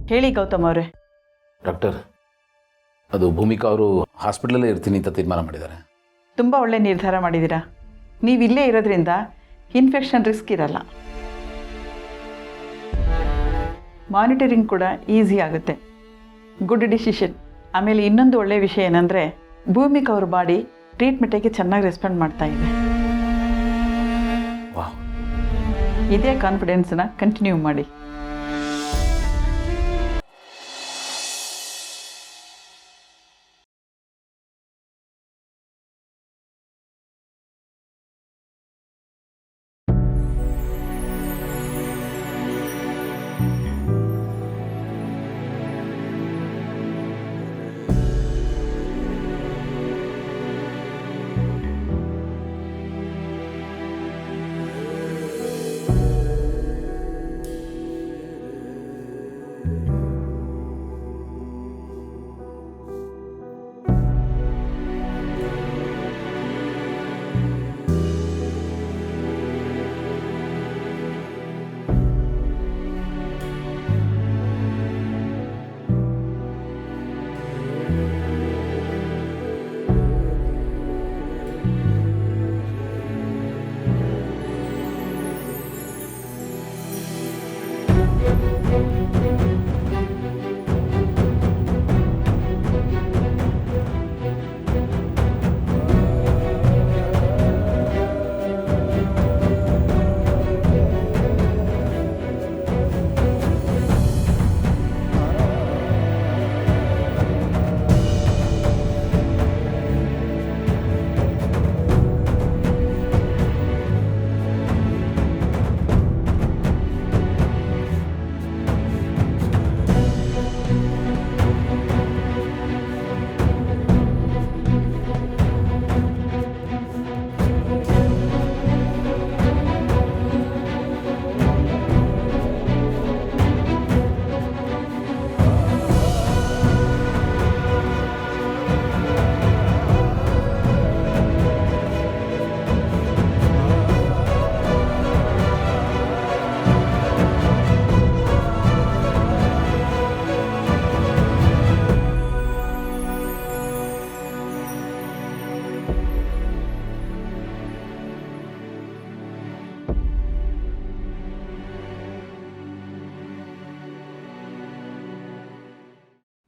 ಹೇಳಿ ಗೌತಮ್ ಅವರೇ. ಡಾಕ್ಟರ್, ಅದು ಭೂಮಿಕಾ ಅವರು ಹಾಸ್ಪಿಟಲಲ್ಲೇ ಇರ್ತೀನಿ ಅಂತ ತೀರ್ಮಾನ ಮಾಡಿದ್ದಾರೆ. ತುಂಬ ಒಳ್ಳೆ ನಿರ್ಧಾರ ಮಾಡಿದ್ದೀರಾ. ನೀವು ಇಲ್ಲೇ ಇರೋದ್ರಿಂದ ಇನ್ಫೆಕ್ಷನ್ ರಿಸ್ಕ್ ಇರಲ್ಲ. ಮಾನಿಟರಿಂಗ್ ಕೂಡ ಈಸಿ ಆಗುತ್ತೆ. Good decision. ಆಮೇಲೆ ಇನ್ನೊಂದು ಒಳ್ಳೆಯ ವಿಷಯ ಏನಂದರೆ ಭೂಮಿಕಾ ಅವ್ರ ಬಾಡಿ ಟ್ರೀಟ್ಮೆಂಟಿಗೆ ಚೆನ್ನಾಗಿ ರೆಸ್ಪಾಂಡ್ ಮಾಡ್ತಾ ಇದೆ. ವಾಹ್, ಇದೇ ಕಾನ್ಫಿಡೆನ್ಸ್ನ ಕಂಟಿನ್ಯೂ ಮಾಡಿ.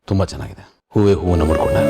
ತುಂಬ ಚೆನ್ನಾಗಿದೆ. ಹೂವೇ ಹೂವನ್ನು ಮುಡ್ಕೊಂಡೆ.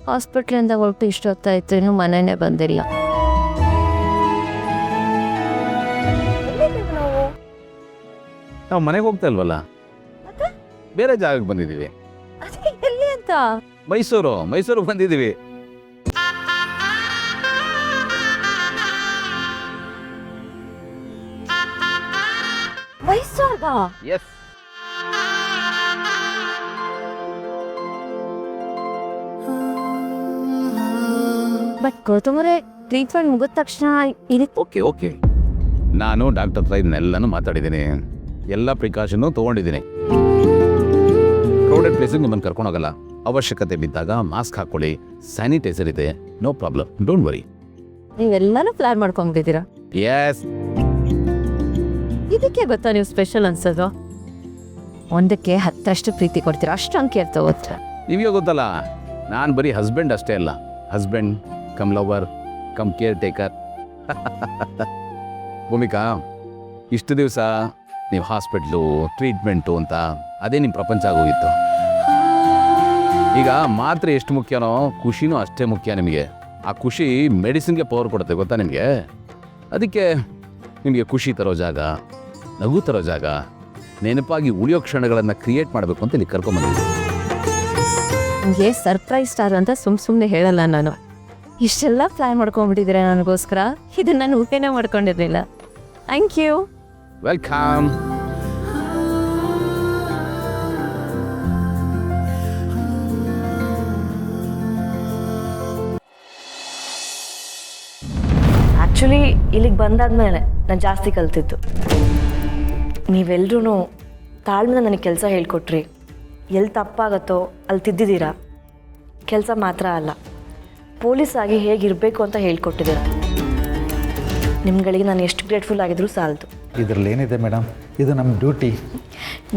ಹಾಸ್ಪಿಟ್ಲಿಂದ ಹೊರಟು ಇಷ್ಟೊತ್ತಾಯ್ತು, ಇನ್ನೂ ಮನೆಯೇ ಬಂದಿಲ್ಲ. ನಾವು ಮನೆಗೆ ಹೋಗ್ತಾ ಇಲ್ವಲ್ಲ, ಬೇರೆ ಜಾಗಕ್ಕೆ ಬಂದಿದ್ದೀವಿ. ಎಲ್ಲಿ ಅಂತ? ಮೈಸೂರಿಗೆ ಬಂದಿದ್ದೀವಿ. ಮೈಸೂರ್ಗ? ಎಸ್. ಬಟ್ ಗೌತಮರೇ, ಟ್ರೀಟ್ಮೆಂಟ್ ಮುಗಿದ ತಕ್ಷಣ ಇದಕ್ಕೆ ಓಕೆ ನಾನು ಡಾಕ್ಟರ್ ಹತ್ರ ಇದನ್ನೆಲ್ಲನೂ ಮಾತಾಡಿದ್ದೀನಿ, ಎಲ್ಲ ಪ್ರಿಕಾಷನ್ನು ತೊಗೊಂಡಿದ್ದೀನಿ. ಕ್ರೌಡೆಡ್ ಪ್ಲೇಸಿಗೆ ನಿಮ್ಮನ್ನು ಕರ್ಕೊಂಡೋಗಲ್ಲ. ಅವಶ್ಯಕತೆ ಬಿದ್ದಾಗ ಮಾಸ್ಕ್ ಹಾಕ್ಕೊಳ್ಳಿ, ಸ್ಯಾನಿಟೈಸರ್ ಇದೆ, ನೋ ಪ್ರಾಬ್ಲಮ್, ಡೋಂಟ್ ವರಿ. ನೀವೆಲ್ಲನೂ ಪ್ಲಾನ್ ಮಾಡ್ಕೊಂಡ್ಬಿಟ್ಟಿದ್ದೀರಾ? ಎಸ್. ಇದಕ್ಕೆ ಗೊತ್ತಾ ನೀವು ಸ್ಪೆಷಲ್ ಅನ್ಸೋದು? ಒಂದಕ್ಕೆ 10 ಪ್ರೀತಿ ಕೊಡ್ತೀರಾ, ಅಷ್ಟು ಅಂಕೆ ತಗೋತೀರ. ನಿಮಗೆ ಗೊತ್ತಲ್ಲ, ನಾನು ಬರೀ ಹಸ್ಬೆಂಡ್ ಅಷ್ಟೇ ಅಲ್ಲ, husband cum lover cum care taker. Bhumika, ಇಷ್ಟು ದಿವಸ ನೀವು ಹಾಸ್ಪಿಟ್ಲು ಟ್ರೀಟ್ಮೆಂಟು ಅಂತ ಅದೇ ನಿಮ್ಮ ಪ್ರಪಂಚ ಆಗೋಗಿತ್ತು. ಈಗ ಮಾತ್ರೆ ಎಷ್ಟು ಮುಖ್ಯನೋ ಖುಷಿನೂ ಅಷ್ಟೇ ಮುಖ್ಯ ನಿಮಗೆ. ಆ ಖುಷಿ ಮೆಡಿಸಿನ್ಗೆ ಪವರ್ ಕೊಡುತ್ತೆ, ಗೊತ್ತಾ ನಿಮಗೆ? ಅದಕ್ಕೆ ನಿಮಗೆ ಖುಷಿ ತರೋ ಜಾಗ, ನಗು ತರೋ ಜಾಗ, ನೆನಪಾಗಿ ಉಳಿಯೋ ಕ್ಷಣಗಳನ್ನು ಕ್ರಿಯೇಟ್ ಮಾಡಬೇಕು ಅಂತ ಇಲ್ಲಿ ಕರ್ಕೊಂಬಂದಿದ್ದೀನಿ. ನಿಮಗೆ ಸರ್ಪ್ರೈಸ್ ಸ್ಟಾರ್ ಅಂತ ಸುಮ್ಮನೆ ಹೇಳಲ್ಲ ನಾನು. ಇಷ್ಟೆಲ್ಲ ಪ್ಲಾನ್ ಮಾಡ್ಕೊಂಡ್ಬಿಟ್ಟಿದ್ದೀರಾ ನನಗೋಸ್ಕರ? ಇದನ್ನು ನಾನು ಊಟನೇ ಮಾಡ್ಕೊಂಡಿರಲಿಲ್ಲ. Thank you. ವೆಲ್ಕಮ್. ಆ್ಯಕ್ಚುಲಿ ಇಲ್ಲಿಗೆ ಬಂದಾದ್ಮೇಲೆ ನಾನು ಜಾಸ್ತಿ ಕಲ್ತಿದ್ದು. ನೀವೆಲ್ಲರೂ ತಾಳ್ಮೆನ ನನಗೆ ಕೆಲಸ ಹೇಳ್ಕೊಟ್ರಿ. ಎಲ್ಲಿ ತಪ್ಪಾಗತ್ತೋ ಅಲ್ಲಿ ತಿದ್ದಿದ್ದೀರಾ. ಕೆಲಸ ಮಾತ್ರ ಅಲ್ಲ, ಪೊಲೀಸಾಗಿ ಹೇಗಿರಬೇಕು ಅಂತ ಹೇಳ್ಕೊಟ್ಟಿದ್ದೀರ. ನಿಮ್ಗಳಿಗೆ ನಾನು ಎಷ್ಟು ಗ್ರೇಟ್ಫುಲ್ ಆಗಿದ್ರೂ ಸಾಲದು. ಇದರಲ್ಲಿ ಏನಿದೆ ಮೇಡಮ್, ಇದು ನಮ್ಮ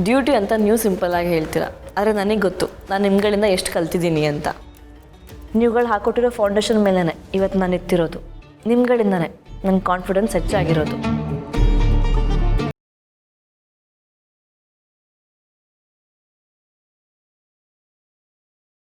ಡ್ಯೂಟಿ ಅಂತ ನೀವು ಸಿಂಪಲ್ಲಾಗಿ ಹೇಳ್ತೀರಾ, ಆದರೆ ನನಗೆ ಗೊತ್ತು ನಾನು ನಿಮ್ಗಳಿಂದ ಎಷ್ಟು ಕಲ್ತಿದ್ದೀನಿ ಅಂತ. ನೀವುಗಳು ಹಾಕೊಟ್ಟಿರೋ ಫೌಂಡೇಶನ್ ಮೇಲೇ ಇವತ್ತು ನಾನು ಇತ್ತಿರೋದು. ನಿಮ್ಗಳಿಂದನೇ ನನ್ನ ಕಾನ್ಫಿಡೆನ್ಸ್ ಹೆಚ್ಚಾಗಿರೋದು.